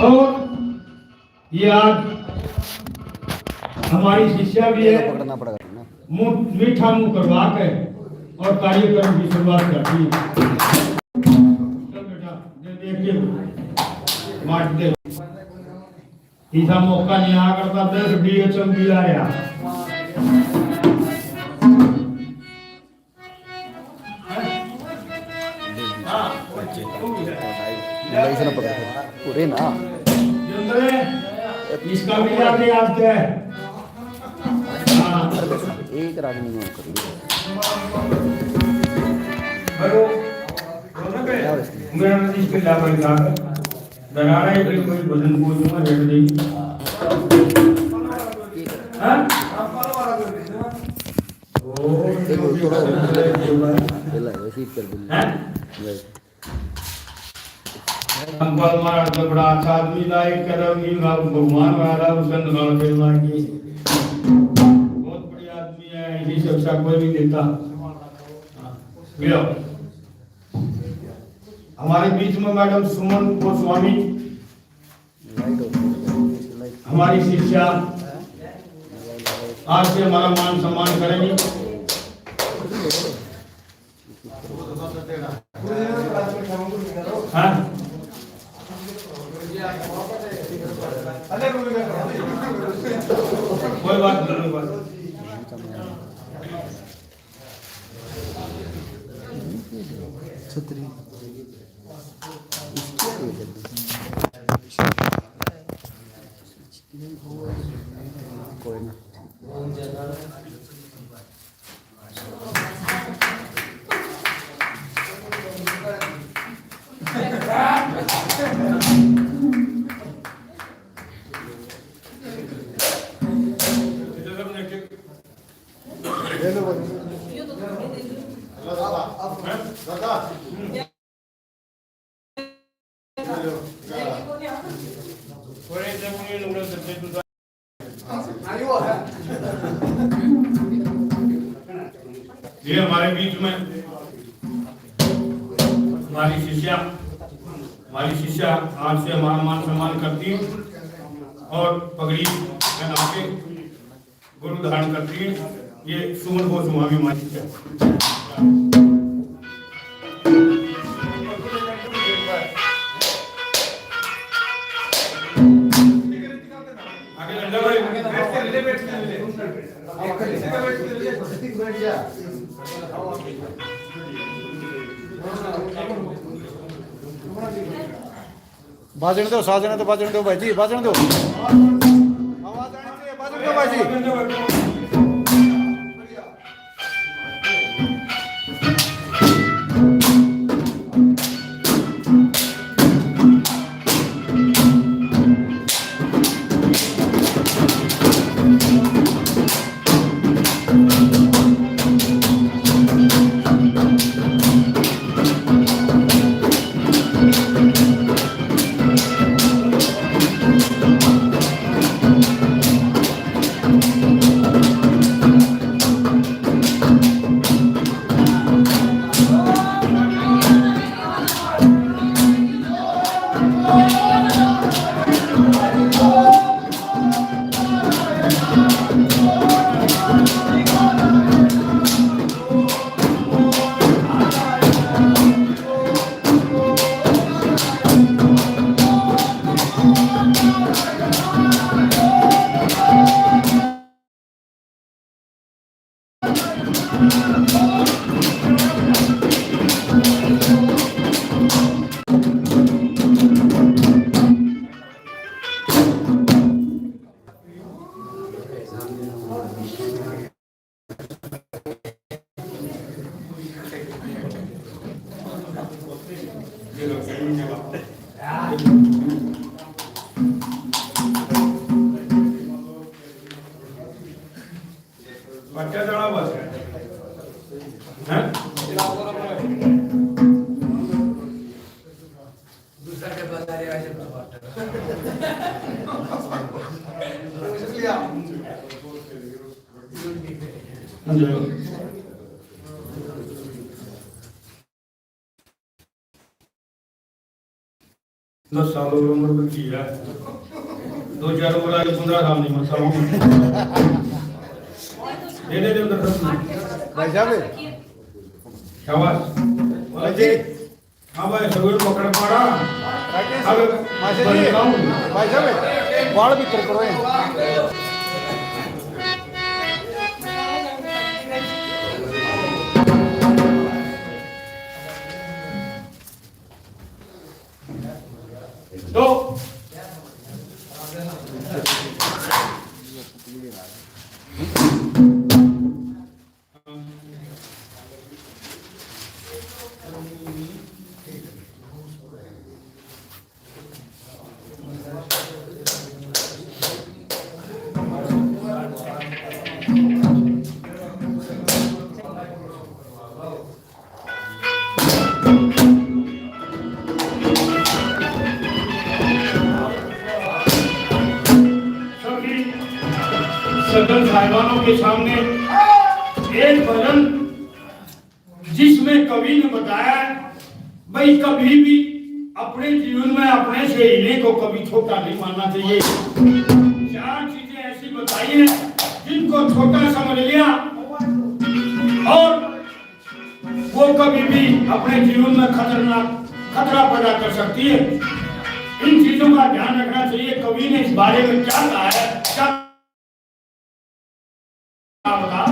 और ये आज हमारी शिष्या भी है, पकड़ना पड़ेगा ना, मीठा मुंह करवा के और कार्यक्रम की शुरुआत करती है। चल बेटा, देख के मार दे। तीसरा मौका नहीं आ करता, देख डीएचएम भी आया। पूरे ना इसका भी आगे आप है। एक रागनी में हेलो मेरा नाम इसके लाभ है दरारा है कि कोई भजन बोलूंगा रेट देगी। हां ओ थोड़ा वैसे कर दूं। अंकल महाराज तो बड़ा अच्छा आदमी लाइक करोगी भगवान वाला संत गांव के मांगी बहुत बड़ी आदमी है, इसी शिक्षा कोई नहीं देता। हमारे बीच में मैडम सुमन गोस्वामी हमारी शिष्या आज से हमारा मान सम्मान करेंगी। हाँ कोई बात नहीं, बात छतरी कोई ना ये हमारे बीच में हमारी शिष्या आज से हमारा मान सम्मान करती है और पगड़ी पहना के गुरु धारण करती है। ये सुमन गोस्वामी हमारी शिष्या। बाजन दो साजन तो बाजन दो भाई जी, बाजन दो बाजन दो भाई जी। बच्चा जड़ा बस हैं दूसरा के बता रहे हैं 10 साल उम्र में की है, 2-4 उम्र आगे 15 साल नहीं मत सालों दे उधर भाई साहब शाबाश जी। हाँ भाई सगुल पकड़ पड़ा राकेश अब मास्टर जी भाई साहब बाल भी कर करो तो सदन साहिबानों के सामने एक भजन जिसमें कवि ने बताया भाई कभी भी अपने जीवन में अपने से हिलने को कभी छोटा नहीं मानना चाहिए। 4 चीजें ऐसी बताई हैं जिनको छोटा समझ लिया और वो कभी भी अपने जीवन में खतरा पैदा कर सकती है। इन चीजों का ध्यान रखना चाहिए। कवि ने इस बारे में क्या कहा है, क्या बता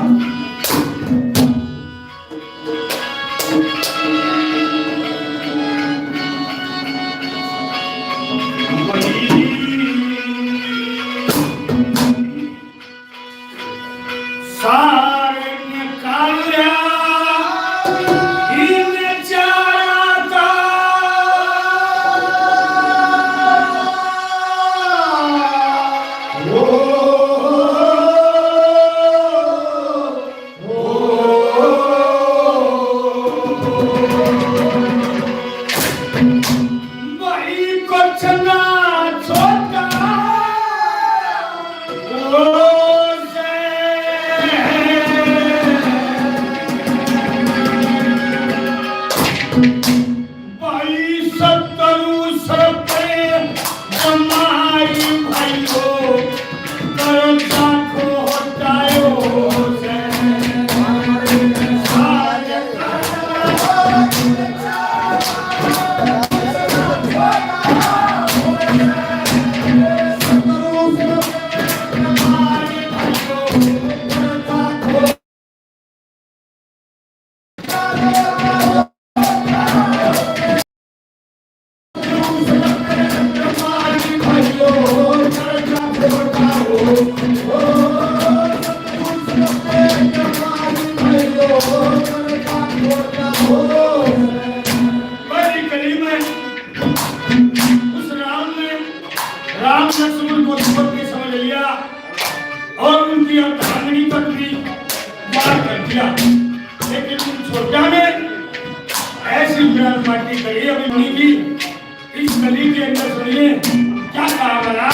इस गली के अंदर सुनिए क्या कहा गया।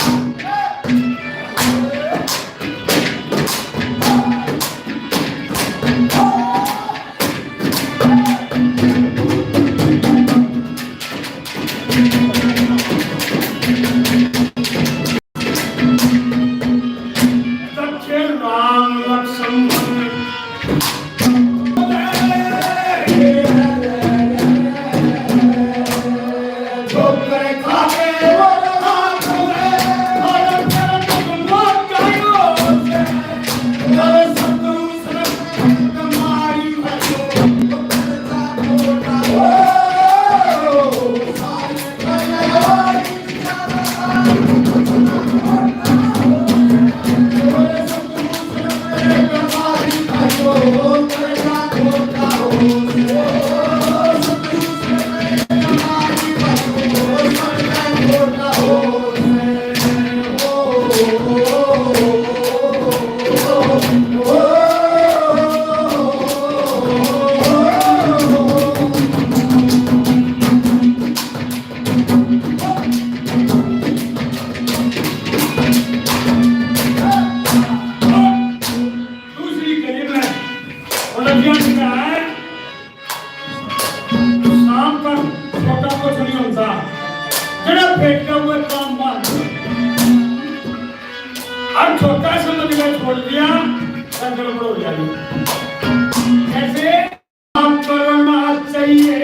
फेंकता हुआ काम मान और छोटा समझ कर छोड़ दिया तो गड़बड़ हो जाएगी। कैसे आप करना चाहिए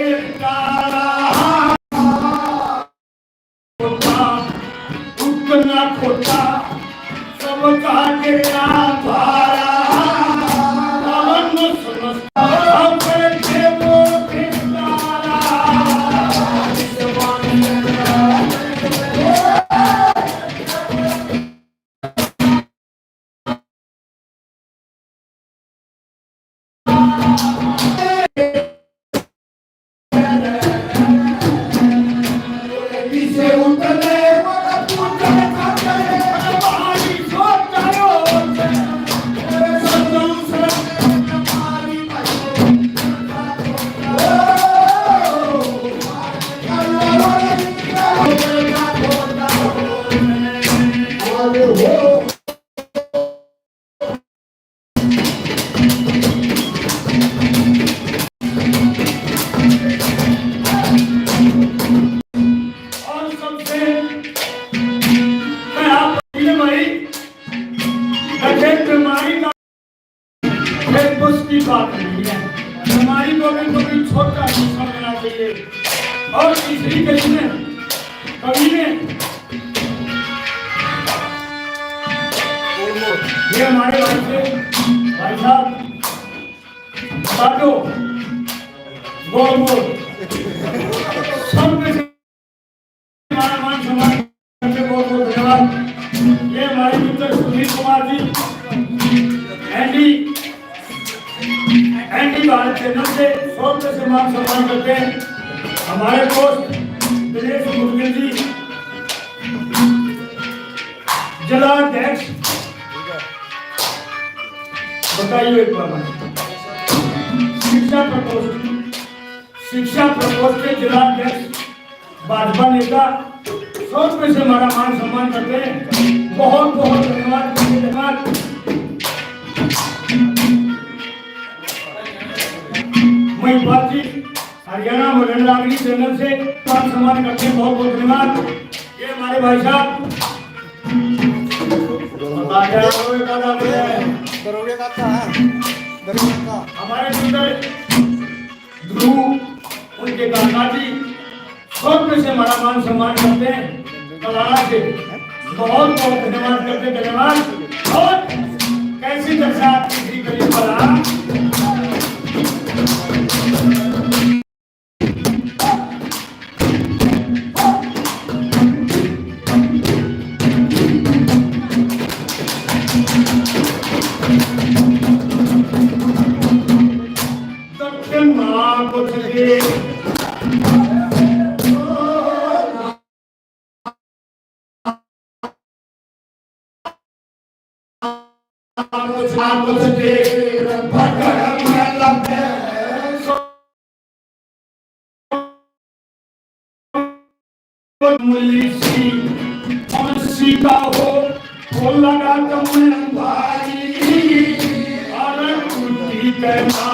उतना खोटा सब कहा के भारा हमारी को भी छोटा समझना चाहिए। और तीसरी कड़ी में कवि ने ये हमारे भाई साहब साधो गोल गोल सब में मान सम्मान करके बहुत बहुत धन्यवाद। ये हमारे मित्र सुनील कुमार जी एंडी भारत चैनल से 100 रुपये से मान सम्मान करते हैं। हमारे दोस्त दिनेश मुर्गे जी जिलाध्यक्ष बताइए एक बार शिक्षा प्रकोष्ठ के जिलाध्यक्ष भाजपा नेता 100 रुपये से हमारा मान सम्मान करते हैं। बहुत बहुत धन्यवाद धन्यवाद। महिपाल जी हरियाणा मदनलागरी चैनल से मान सम्मान करते हैं। बहुत बहुत धन्यवाद। ये हमारे भाई साहब हमारे ध्रुव उनके दादा जी 100 रुपये से हमारा मान सम्मान करते हैं। कलाला से बहुत बहुत धन्यवाद करते धन्यवाद। और कैसी दशा आपकी करीब पर सीता हो लगा भाई कहना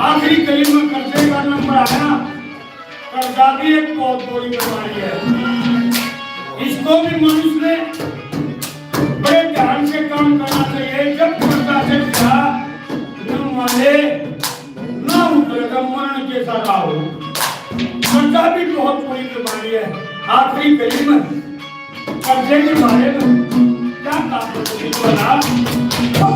आखिरी कली में कर्जे का नंबर आया। कर्जा भी एक बहुत बड़ी बीमारी है। इसको भी मनुष्य ने बड़े ध्यान से काम करना चाहिए। भी बहुत पूरी कुर्बानी है। आखिरी करीम कर्जे के बारे में क्या काम करोगे वाला?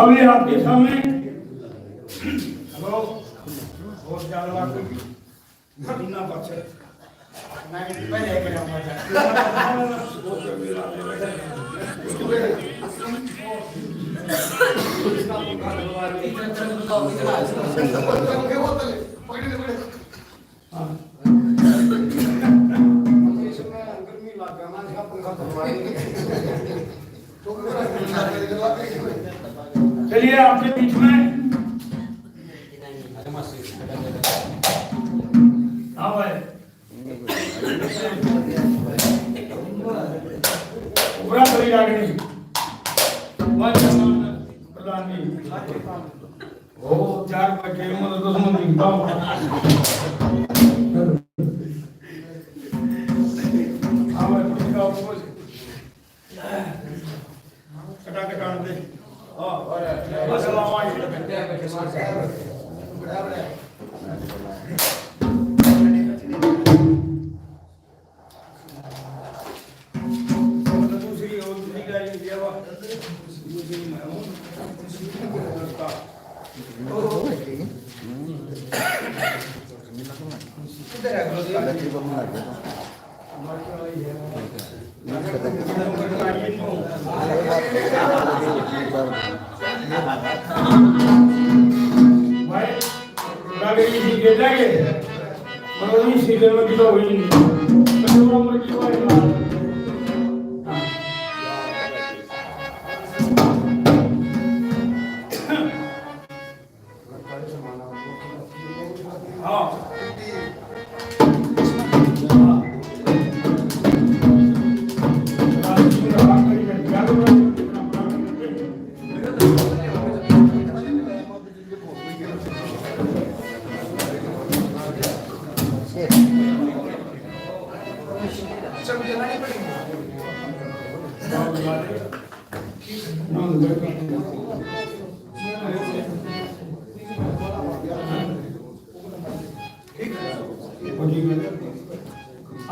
अब ये आपके सामने चलिए आपके बीच में हाँ भाई पूरा करी आगे प्रधान जी ओ 4 बजे मतलब 10 मिनट निकलता हूँ हाँ भाई कुछ का कुछ कटा कटा दे बस लावाई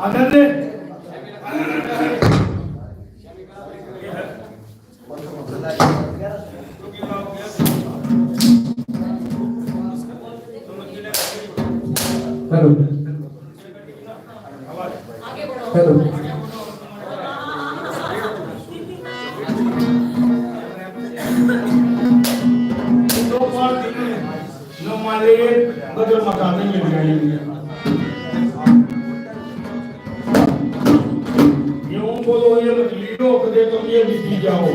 आनंद हेलो हेलो no मालिक बदल मकान में मिल जाएंगे यूं बोलो ये मत लीडो कदे तुम ये भी जाओ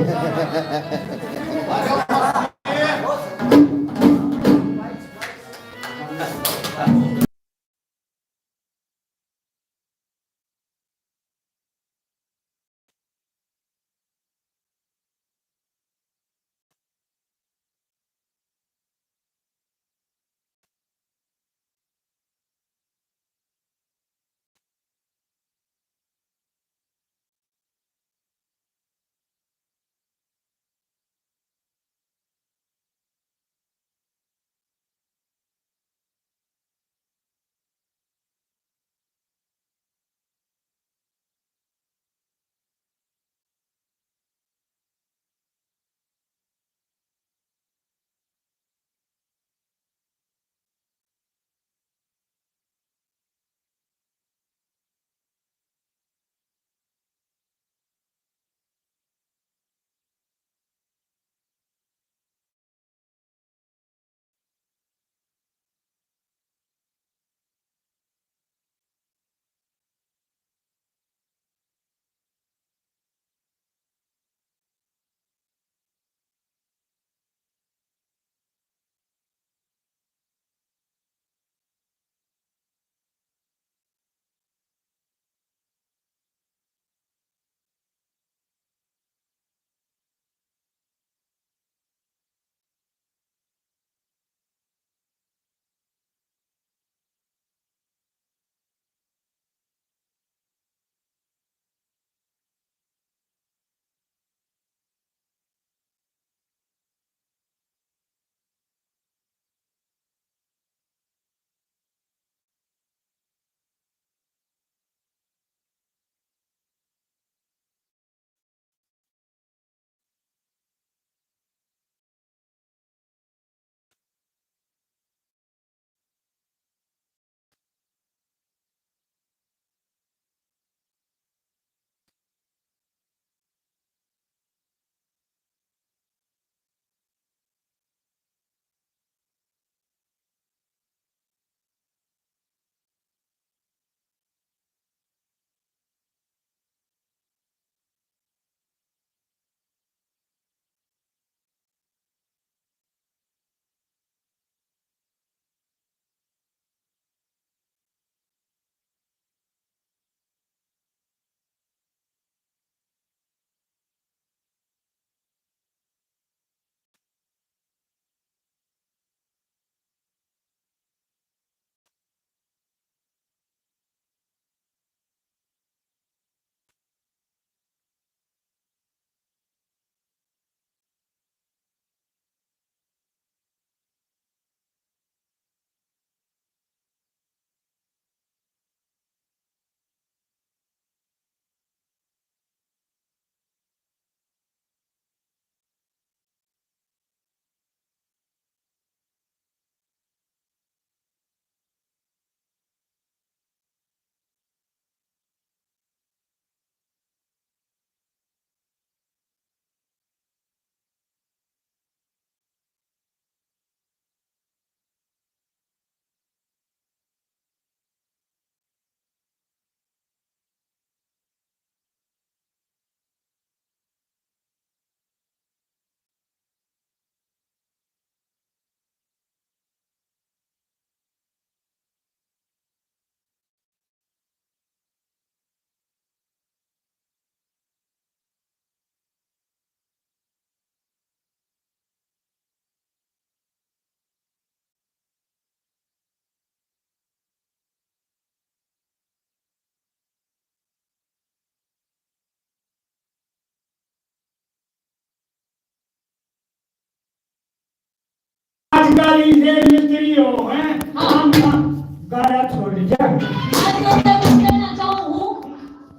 आज मैं तेरे को कहना चाहूँ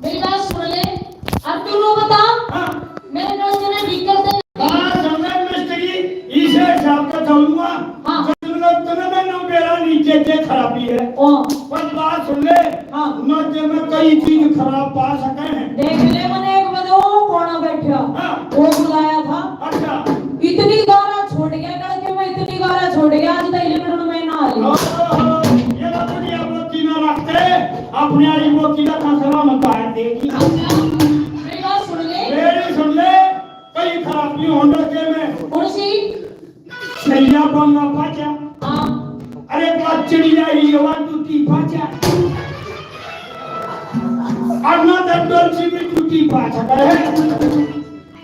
मेरी बात सुन ले अब तू नो बता हाँ मेरे नल जने ठीक कर दे हाँ समझ मिस्त्री इसे हिसाब का चलूंगा हाँ तुम्हें नो मेरा नीचे के खराबी है ओ पर बात सुन ले हाँ न जे में कई चीज खराब पा सके हैं देख ले मैंने एक बदो कोना बैठा हाँ वो बुलाया था अच्छा इतनी गारा छोड़ गया लड़के में इतनी गारा छोड़ गया आज तक लिमिट में ना आई ये ना अपनी बोकी ना रखते अपनी आई बोकी का खसरा मत आए देगी मेरी बात सुन ले मेरी सुन ले कई खराबी होने के में कौन सी सैया बंगा पाचा हाँ अरे बात चिड़िया ही हवा टूटी पाचा अन्ना दंडोल सी भी टूटी पाचा करे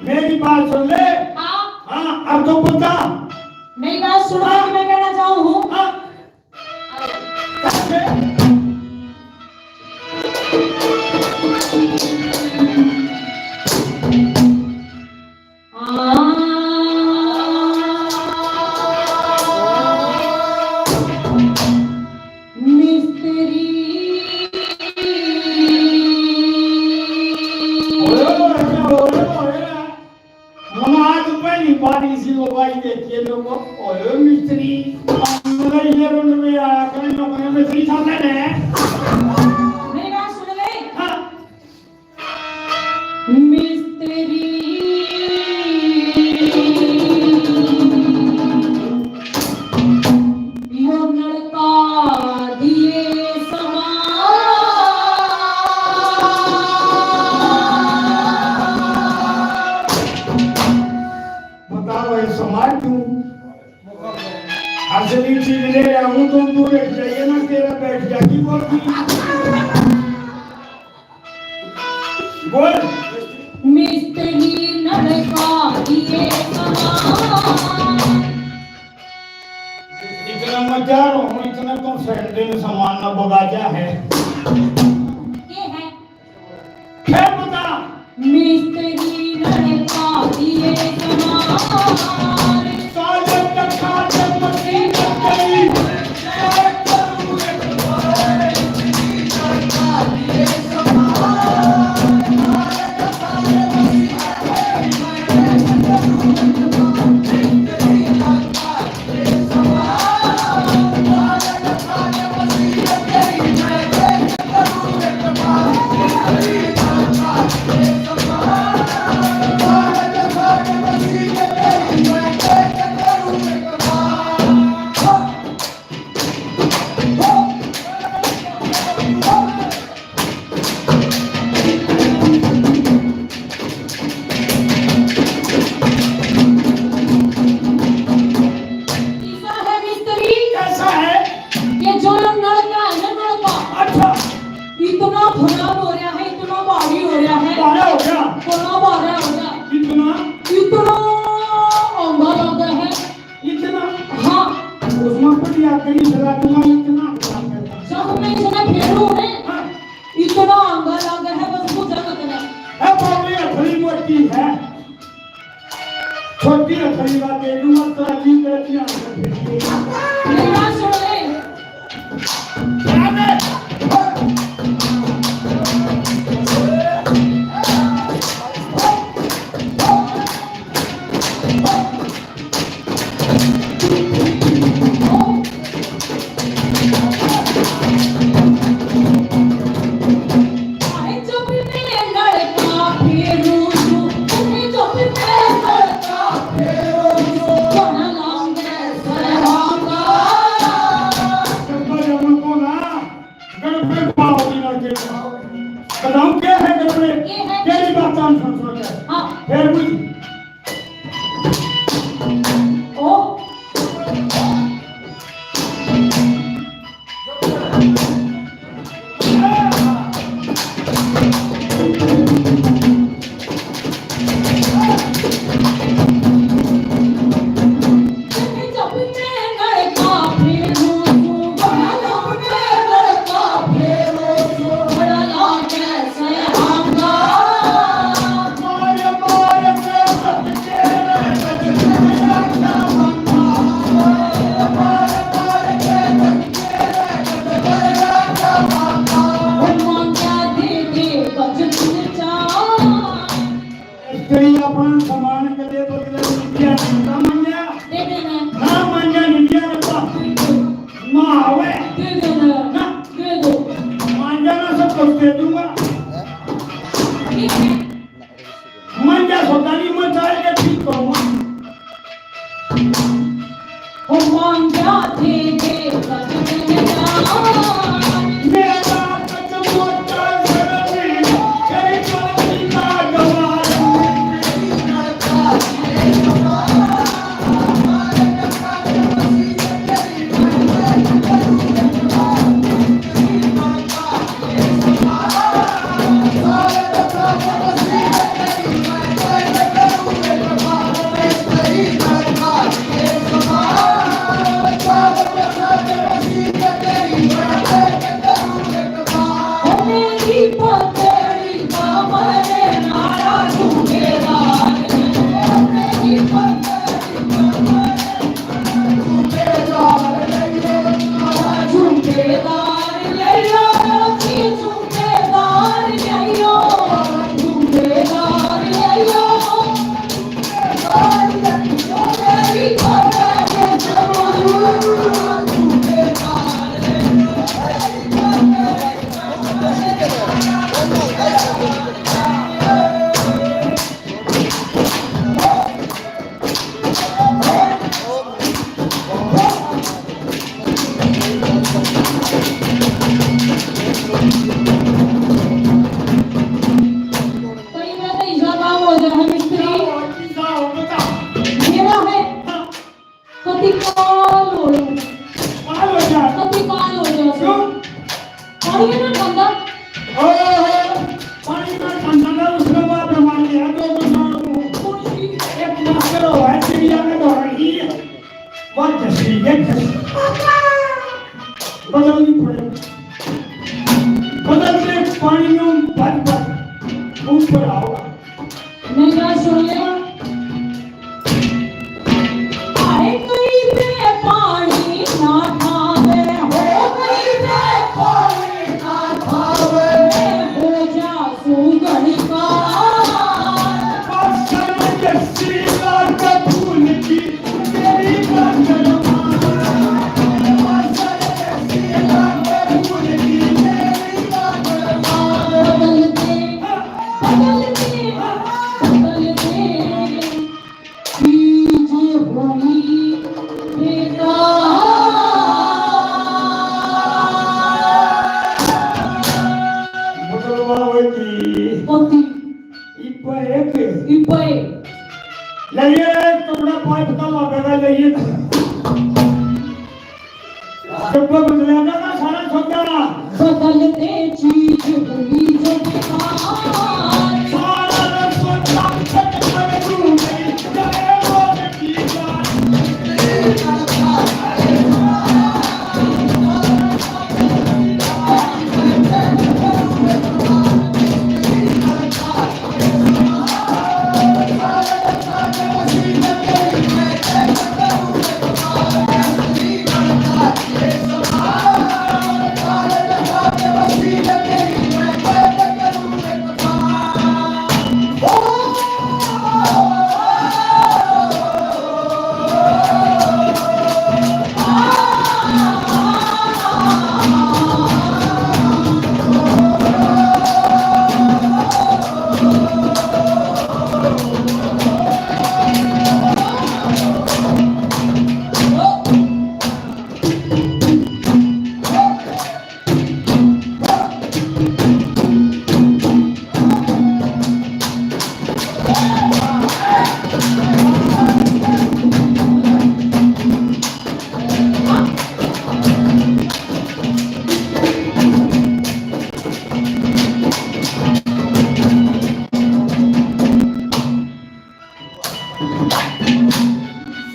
मेरी बात सुन ले हाँ हाँ अब तो बता मेरी बात सुनो कि मैं कहना चाहूँ हाँ कैसे देखिए लोगों ओए मिस्त्री मेरा ये रूम में आया कहीं ना कहीं मिस्त्री सामने है मेरी बात सुन ले हाँ मिस्त्री यो लड़का दिए समाज दूं असली चीज ले आऊं तो तू बैठ जाइए ना तेरा बैठ जाती बोलती बोल मिस्त्री लड़का दिए इतना मजा रो इतना तो दिन सामान ना बगाजा है ये है फिर बता मिस्त्री लड़का दिए छोटी रखी बात है दूंगा तो अजीब करती है मेरी बात सुन ले क्या है बताऊं क्या है गड़बड़े तेरी बात आन सुन हाँ फिर भी ओ मारे मारे कुछ दे दूंगा। ठीक है मैं क्या सोचा नहीं, मैं चाय के ठीक करूंगा। ओ मांगा थे के मेरा बाप का मोटा जरूरी तेरी चोटी का गवार। मेरी पतेरी बाबरे नारा झूठेदार मेरी पतेरी झूठेदार ले लो झूठेदार ले लो झूठेदार ले लो मेरी पतेरी कहीं ना कहीं ज्यादा हो जाए मिस्त्री मेरा है कति काल हो कति काल हो जाए पानी में ना ठंडा पानी का ठंडा उसके बाद हमारे यहाँ तो एक मास्टर है चिड़िया में दौड़ रही है, बहुत जैसी बदलनी पड़ेगी। बदलते पानी में भर ऊपर आओगा। मैं क्या सुन ले आए कहीं पे पानी ना खावे हो कहीं पे पानी ना खावे हो जा सुगढ़ी का बदलते बदलते बदलते बीज होनी पति इपे बदलते चीज हुई जो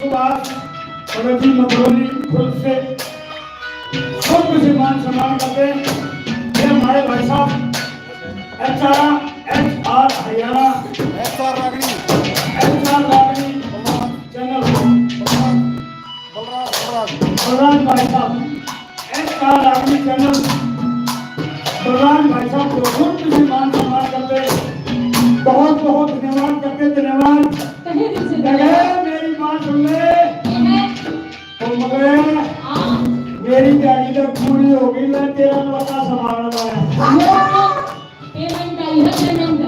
बेकार प्रगति मधुबनी खुद से सब कुछ मान सम्मान करते हैं। ये हमारे भाई साहब HR हरियाणा SR रागनी चैनल बलराज बलराज भाई साहब SR रागनी चैनल बलराज भाई साहब को खुद से मान सम्मान करते हैं। बहुत बहुत धन्यवाद करते, धन्यवाद। कहे दिल से मेरी बात सुन ले ये है तो मगर हाँ मेरी गाड़ी तो पूरी हो गई, मैं तेरा पता संभालना है। पेमेंट आई है पेमेंट।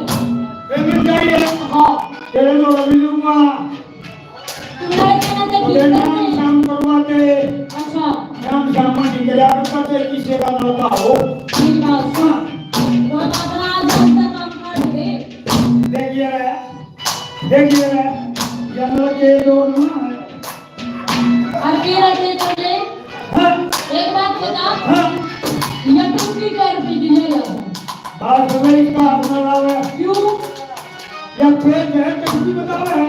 पेमेंट चाहिए? हाँ तेरे को अभी दूंगा। तुम्हारे कहने से मुझे ठीक नाम करते। शाम करवाते। अच्छा नाम शाम निकला करते किसी का लड़का हो। ठीक बात सुन। तो अपना आज तक काम कर दे। देखिए जंगल के दौर में और तेरा दे तो ले। हाँ एक बात बता। हाँ ये तुम की कर पे दिले लगा। बात समझ का अपना लावे क्यों? या फिर जो है कुछ बतावे है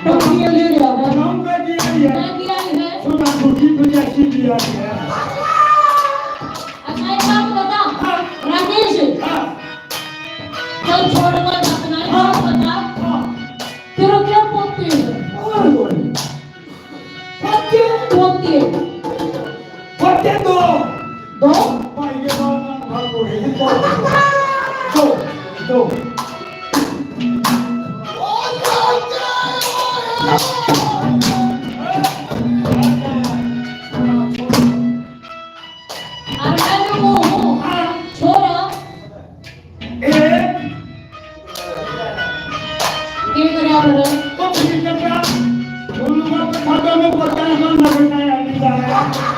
तो ये ले लिया है। नाम का दिया है मैं किया है। सुना छुट्टी पे जैसी दिया है। अच्छा एक बात बता। राकेश हाँ चल छोड़ मत अपना एक बात बता। तेरा क्या पोती है? और बोल पोती पोती पत्ते दो दो भाई के बाद नाम भाग हो गए दो और मैं भी वो हूँ छोरा एक ये करे आप लोग। तो ठीक है क्या दोनों का खाता में पता है कौन लगता है आने जा रहा है।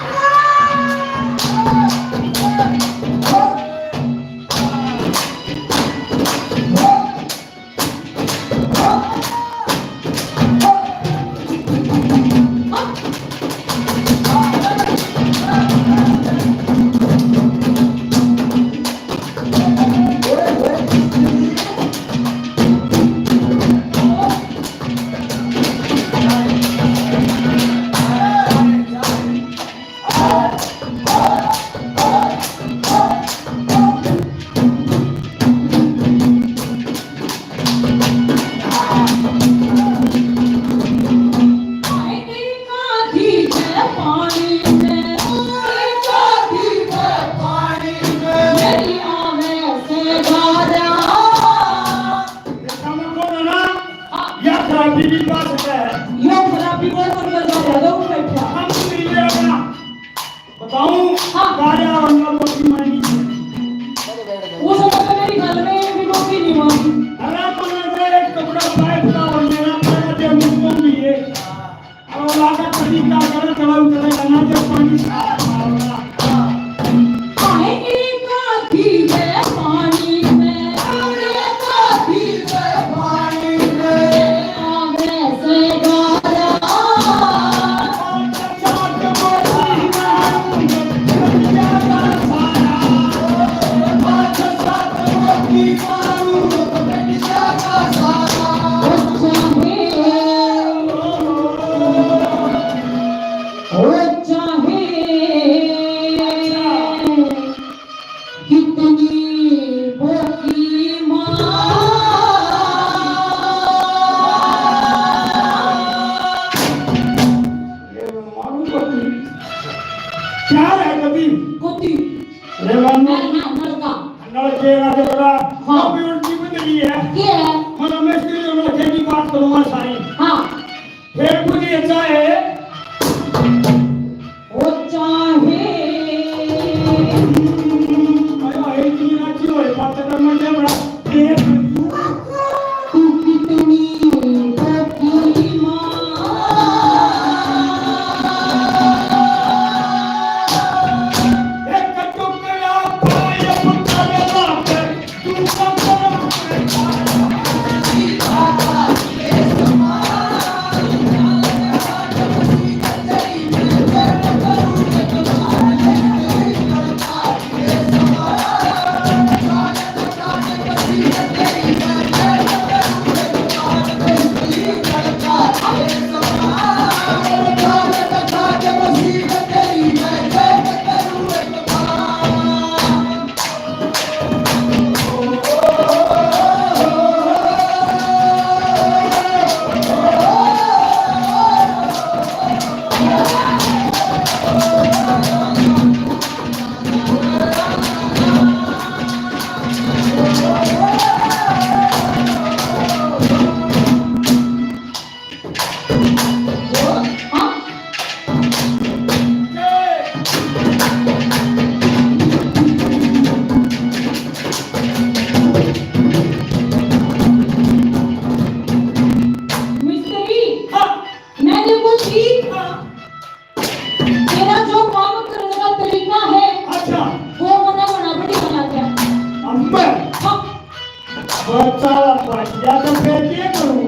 बच्चा बढ़िया तो फिर क्या करूं?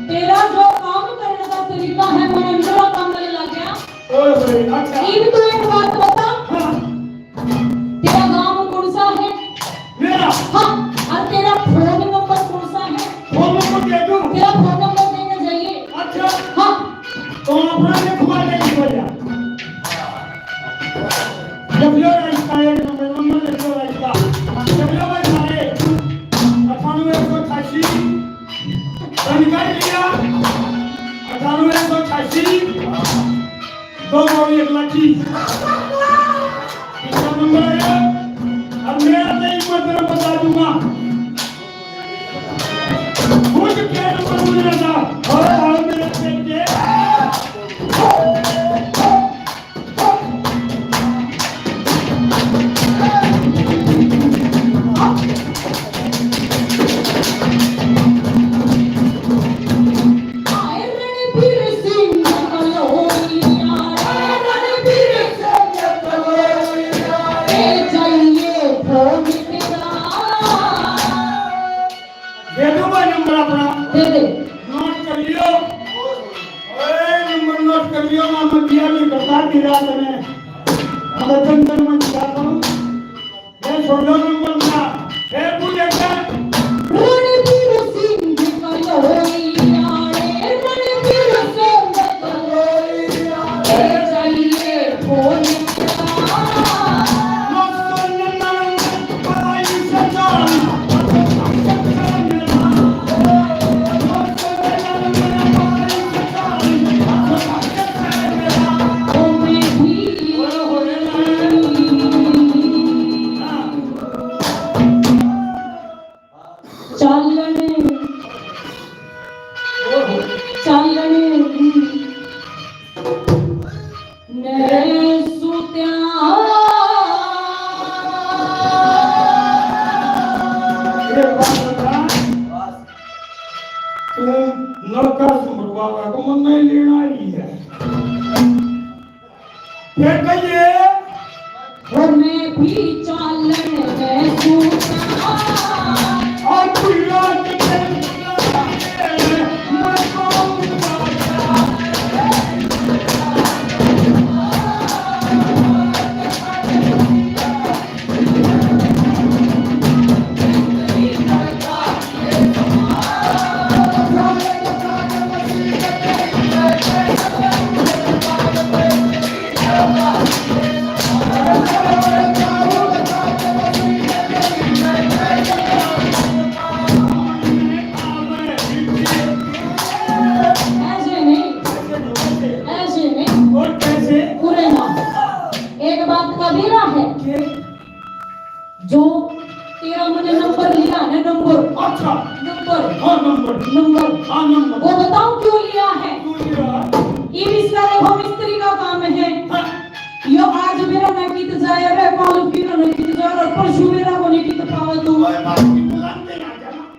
तेरा जो काम करने का तरीका है मैंने मेरा काम करने लग गया। ओए भाई अच्छा इब तो एक बात बता, हाँ तेरा नाम कौन सा है? मेरा हाँ, और तेरा फोन नंबर कौन सा है? फोन नंबर दे दूं? तेरा फोन नंबर देना चाहिए। अच्छा हाँ, तो अपना लिखवा ले भैया जब लो रास्ता है नंबर लिख लो रास्ता जब लो भाई सारे 9888 तो निकाल लिया 9888 दो और एक लाठी इसका नंबर है अब मेरा नहीं मैं बता दूंगा कुछ क्या नंबर मुझे था और मेरे बेटे आए रणबीर सिंह कलोरिया, रणबीर सिंह कलोरिया, ए चाहिए फोन तेरा। दे दो भाई नंबर अपना दे दे। नोट कर लियो ओए नंबर नोट कर लियो ना मैं दिया नहीं करता तेरा तने मैं चंदन में दिया करूं ये छोड़ दो नंबर ना ए पूछ एक रणबीर सिंह कलोरिया, रणबीर सिंह कलोरिया, ए चाहिए फोन तेरा। ओ मैं भी चालने चालने ने सुत्या और मैं भी चालने में सुत्या। ऐसे नहीं पूरे ना। एक बात का बेरा है जो तेरा मैंने नंबर लिया है नंबर नंबर वो बताऊं क्यों लिया है? ये इसका देखो मिस्त्री का काम है। यो आज मेरा ना कित जाए रे कॉल फिर ना कित जाए और परसों मेरा को नहीं कित पावे तू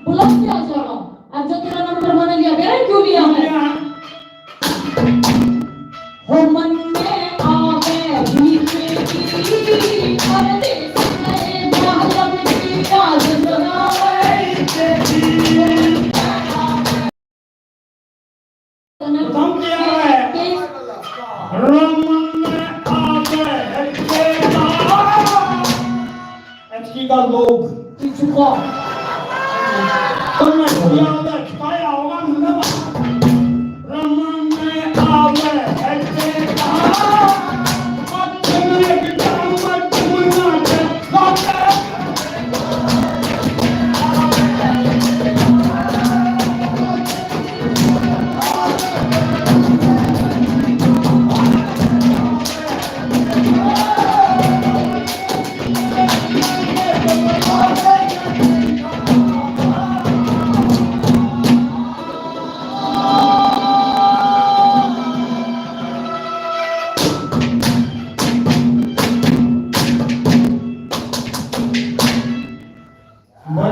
बुलंद क्या जाओ। आज जो तेरा नंबर मैंने लिया बेरा क्यों लिया है? हो मन में आवे बीते की परदेस में बालम की राज बनावे बताऊं क्या है रमन में आवे एचकी का लोग तू चुका तो मैं क्या होगा छाया होगा मुन्ना रमन में आवे एचके का मचने की मत मुन्ना के लाते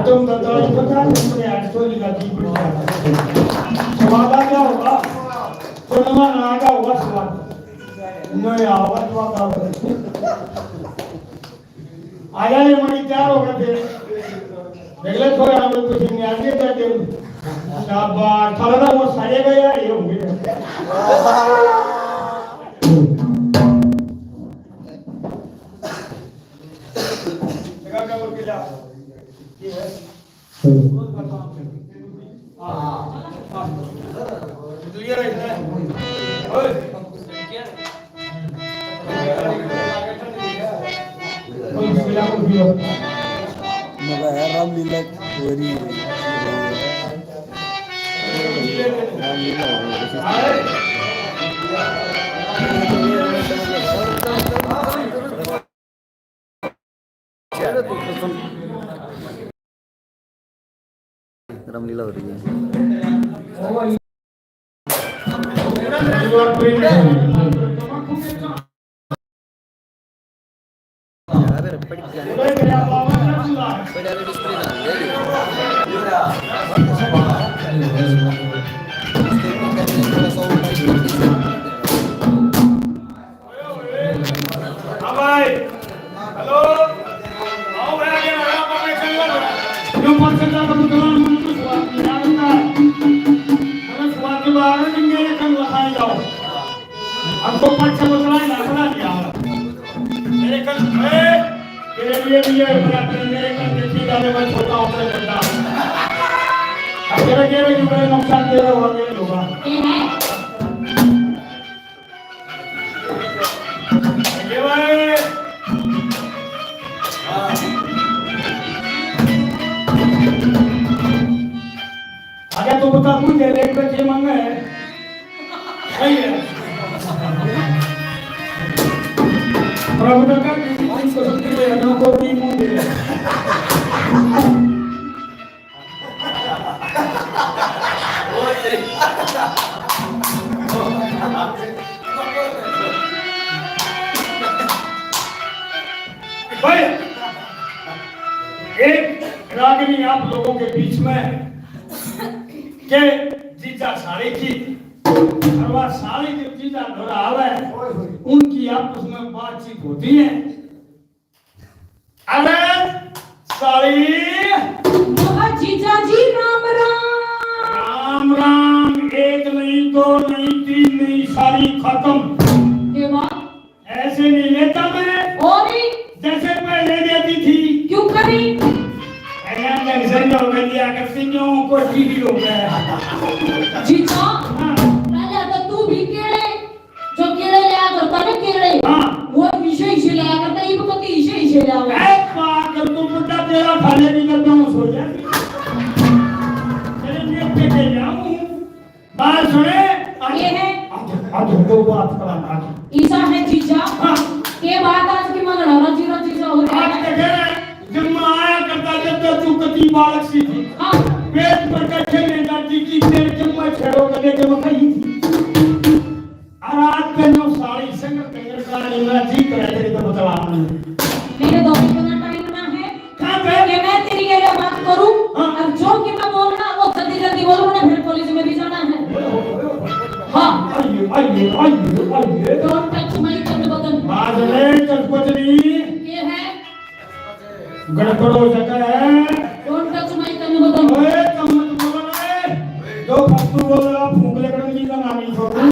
तुम बताओ पता नहीं आठसौ लगाती स्वाद आ क्या होगा सुनमा आगा होगा स्वाद नहीं आवाज वाला आया ये मणि तैयार होगा फिर पहले थोड़ा हम लोग कुछ नहीं आगे जाते शाबाश थोड़ा वो सारे गया ये हो गया जगह का और किला ये है हां क्लियर है ओए कोई किला को भी मगर रामलीला वेरी रामलीला हो रही है हमको पाँच छह बोतल ना बना दिया मेरे कल तेरे लिए भी है मेरे कल देखी जाने में छोटा होता है बंदा अब तेरे जो मेरे नुकसान दे रहा हो मेरे लोगा ये भाई अगर तो बता कुछ रेट पे क्या मांगा है सही है प्रभुता का किसी को सुनते हुए अनु को भी मुंह दे भाई एक रागिनी आप लोगों के बीच में के जीजा साड़ी की और वह साड़ी के जीजा घर आवे उनकी आपस में बातचीत होती है अरे साड़ी जीजा जी राम राम राम एक नहीं दो नहीं तीन नहीं सारी खत्म ये बात ऐसे नहीं लेता मैं और जैसे पहले देती थी क्यों करी हो गया कसियों को टीवी हो गया जीजा पहले तो तू भी केड़े जो केड़े ले आ करता ना केड़े वो विशेष ले आ करता ये तो विशेष ले आ ए पागल तू बुड्ढा तेरा खाने नहीं करता हूं सो जा तेरे लिए पे ले जाऊं बात सुने ये है आज दो बात कराना ईसा है जीजा के बात आज की मंगना ना जीजा जीजा हो रहा आज देखे जब मैं आया करता जब तो तू कती बालक सी थी पेट पर का खेलने जाती की तेरे जब मैं छेड़ो कदे के मैं कही थी रात के नो साड़ी संग कंगर का मेरा जी करे तेरे को बतला मेरे दो मिनट टाइम ना है कहां पे कि मैं तेरी के लिए बात करूं और जो कि मैं बोलना वो जल्दी जल्दी बोलूं ना फिर पुलिस में भी जाना है हां आइए डोंट टच माय बटन बाज ले चटपटनी ये है गड़बड़ हो सका है डोंट टच माय बटन ओए कम मत बोलो रे जो फस्तू बोल रहा फूंक ले करूंगी का नाम ही छोड़ू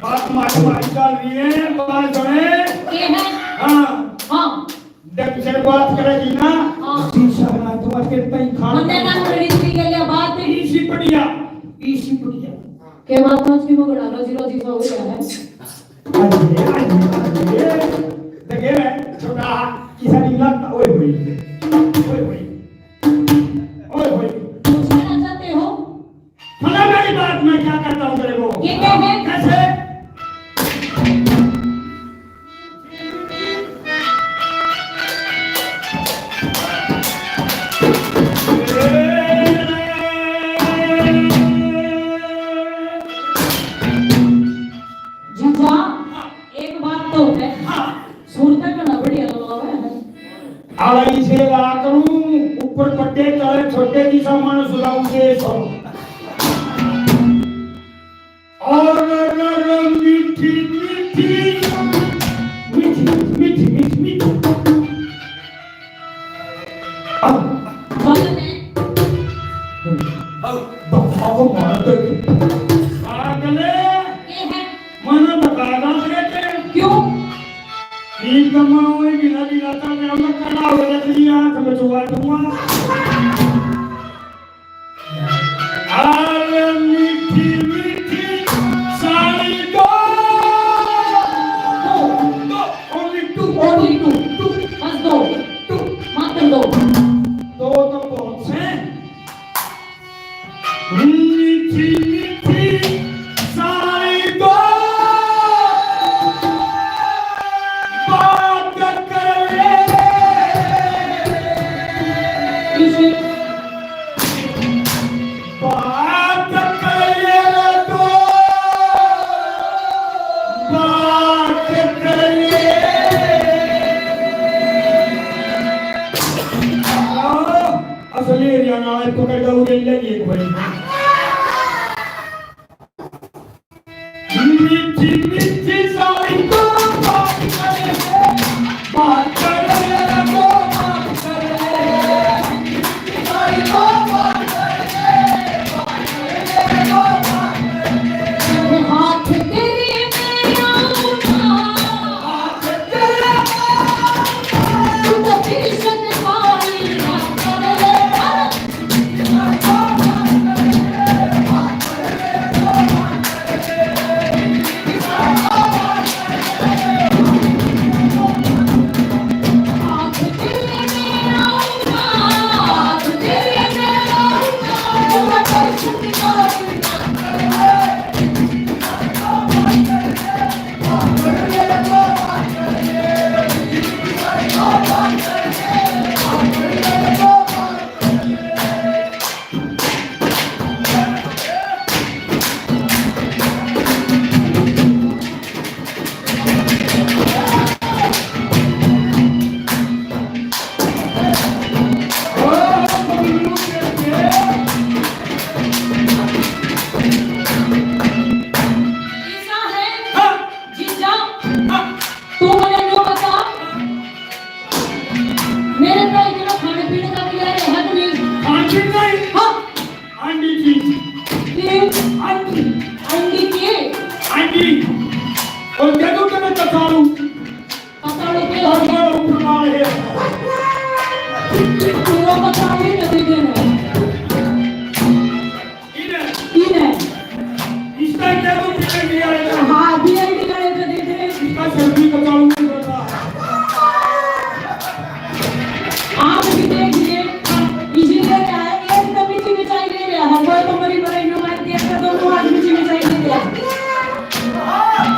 बात मारी चल रही है बात सुने ये है हां जब से बात करेगी ना शीशा ना तो अकेले पे खाना हमने ना खड़ी थी के लिए बात इसी बढ़िया के बात आज की मगड़ा रोजी रोजी हो गया है अरे देखे छोटा किसा नहीं लगता ओए होए कुछ कहना चाहते हो सुना मेरी बात मैं क्या करता हूँ तेरे को ये क्या है कैसे आलाई से ला करूं ऊपर पट्टे तले छोटे की सामान सुलाऊं से सो और मीठी मीठी मीठी मीठी मीठी तेरी आंख में चुवा दूंगा। अरे मीठी मीठी साड़ी दो, only two, बस दो, मात्र दो। दो तो बहुत से। मीठी मीठी साड़ी दो, बात कर ले। किसी बात कर ले तो, बात कर ले। असली हरियाणा है, पकड़ के उड़े लगी एक भाई। मीठी मीठी साड़ी को बात कर ले, बात कर ले तो, बात कर ले। मीठी साड़ी को बात कर ले, बात कर ले तो, बात कर ले। हाथ तेरे में आऊंगा, हाथ तेरे तू तो कृष्ण वाली बात कर ले। हाथ तेरे में आऊंगा, हाथ तेरे में आऊंगा, तू तो कृष्ण वाली बात कर ले। ऐसा है जीजा, तू मुझे नो बता, मेरे भाई के लोग खाने पीने का क्या है हद नहीं। आंटी नहीं, हाँ आंटी जी, ये आंटी, अंडी के आंटी। और जब तक मैं कसालू, पता नहीं के और मैं उपमा है। पूरा बता भी नहीं देना। इन्हें, इसका क्या तो कितने दिया है? हाँ भी अंडी का लेकर दे दे। इसका सर्दी कसालू नहीं करता। आप भी देखिए, इसीलिए क्या है, एक तो मिर्ची मिर्चाई ले लिया है, कोई तो मरी मरी नो मार दिया था, दोनों आज मिर्ची मिर्चाई ले लिया।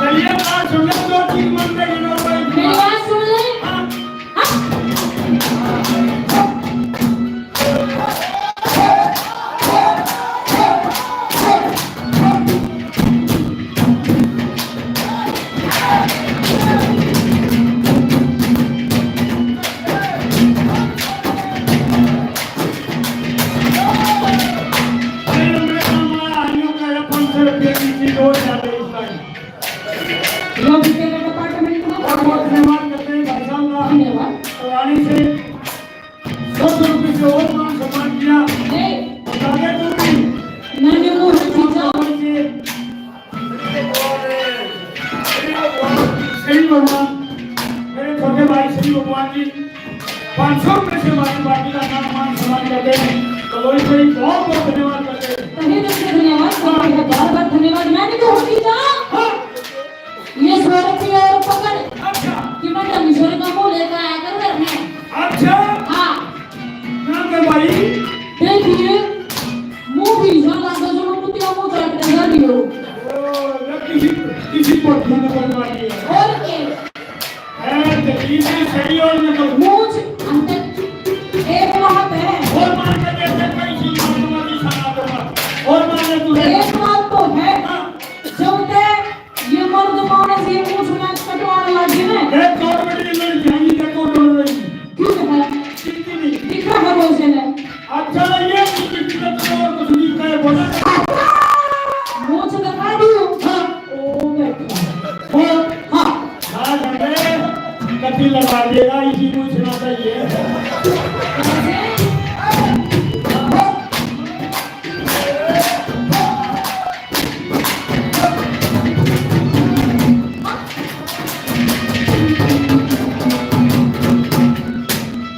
चलिए बात सुन ले, दो तीन मंडे की नो भाई। मेरी बात सुन ले। अरे मेरे काम आया, हरियों का ये 500 रुपये की चीज हो जाते इस टाइम। लोग के डिपार्टमेंट में और बहुत धन्यवाद करते हैं भाई साहब का। धन्यवाद। रानी से 100 रुपये से और मान सम्मान किया। ए, आगे तू भी मैंने वो जीजा श्री भगवान, मेरे छोटे भाई श्री भगवान जी 500 रुपये से हमारी पार्टी का नाम मान सम्मान करते हैं। कलोई से बहुत बहुत धन्यवाद करते हैं। तहे दिल से धन्यवाद करते हैं, बार बार धन्यवाद। मैंने तो हो जीजा ये स्वरत की और पकड़ अच्छा, कि मैं ईश्वर का मुंह लेकर आया कर करने। अच्छा, हाँ नाम है भाई। देखिए मुंह भी ईश्वर का जो मुतिया मुंह चढ़ के घर दियो किसी को ढूंढ कर मारिए। और के दलील सही और नकल। मूछ अंतर एक बात है, और मान के जैसे कोई चीज मालूम सारा दूंगा। और मान तू एक बात तो है, जब तक ये मर्द मानस ये मूछ में कटवाने लगे ना, एक गवर्नमेंट की लड़की जानी देखो डर रही। क्यों है कितनी नहीं। दिख रहा है वो से ने अच्छा ये कितना तो और कुछ नहीं कहे बोला। मूछ दिखा दियो। हाँ ओ बेटा और हाँ आज हमें कभी लगा देगा इसी को सुना चाहिए।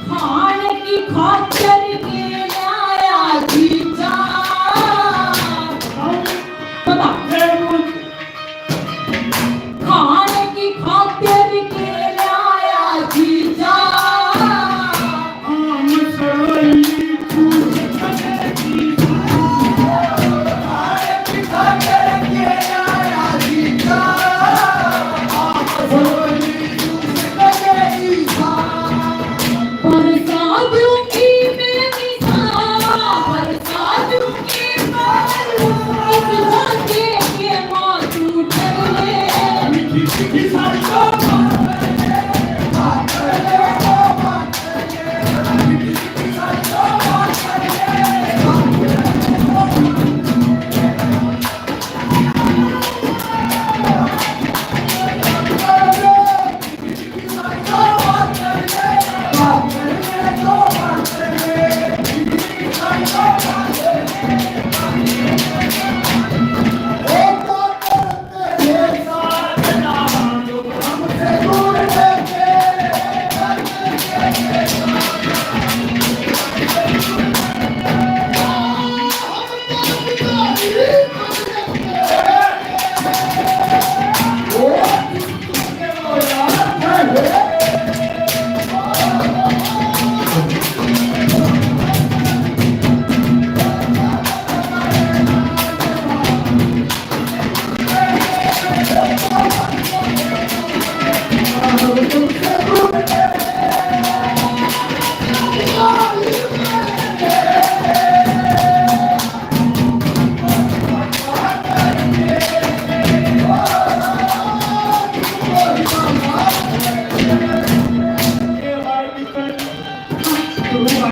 हाँ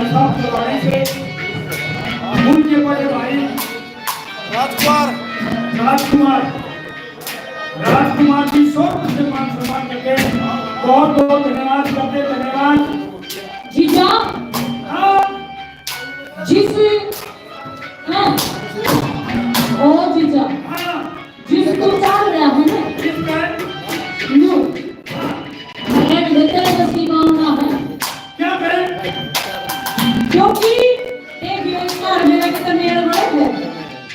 साहब चौधरी से उनके बड़े भाई राजकुमार राजकुमार राजकुमार जी शोक से मान सम्मान करके बहुत बहुत धन्यवाद करते धन्यवाद जीजा हाँ जिस हाँ ओ जीजा हाँ जिसको चाल रहा है ना किसका नो एक बेहतर बसी मांगना है क्या करें क्योंकि एक योजनार मेरे कितने मेल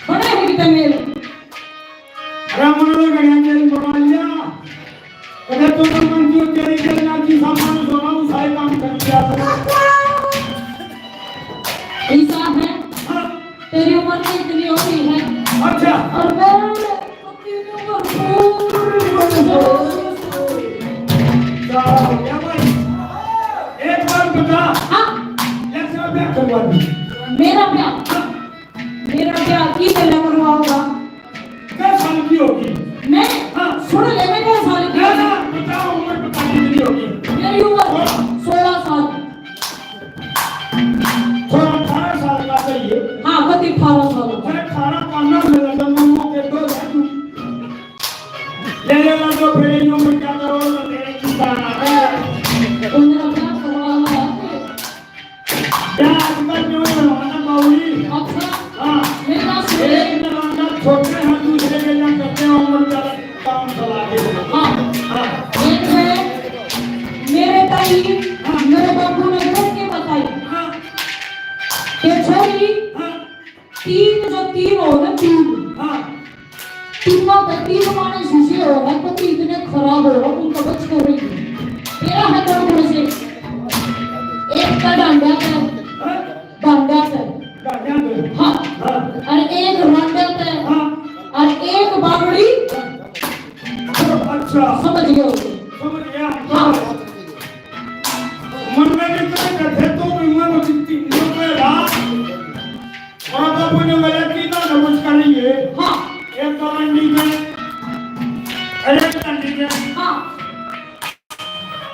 बड़े हैं कितने मेल रामनगर गया के बना लिया कभी तो मंजूर तेरी के ना की सामान सोना उसाए काम कर लिया ऐसा है हाँ तेरी उम्र कितनी हो गई है अच्छा और मेरी क्या भाई एक बार बता हाँ ऐसा क्या करवा दी मेरा क्या की तेरे करवाऊंगा क्या साल की होगी मैं हाँ सुन ले मैं क्या साल की ना ना बताओ उम्र बता कितनी होगी मेरी उम्र 16 साल थोड़ा 18 साल का चाहिए हाँ कति 18 साल मैं खाना पाना मिला था मम्मो के दो ले लेना तो फिर यूं में क्या करो तेरे की तो मेरा क्या करवाना है क्या आजकल क्यों बनवाना बाउली अच्छा हाँ मेरा सुन एक दरवाजा छोटे हैं दूसरे के यहाँ करते हैं उम्र का काम चला के हाँ हाँ एक है मेरे ताई मेरे बाबू ने देख के बताई हाँ कि छोरी हाँ तीन हो ना तीन हाँ तीनों का तीन माने शीशे हो है पति इतने खराब हो उनका बच कर रही तेरा है तो से एक का डांडा है डांडा है गाड़ियाँ दो हाँ हाँ और एक रांडा है हाँ और एक बागड़ी अच्छा समझ गए समझ गया हाँ मन में कितने कथे तो मैं कितनी में रात और बाबू ने बोला कि ना कुछ करेंगे हाँ एक कमांडी में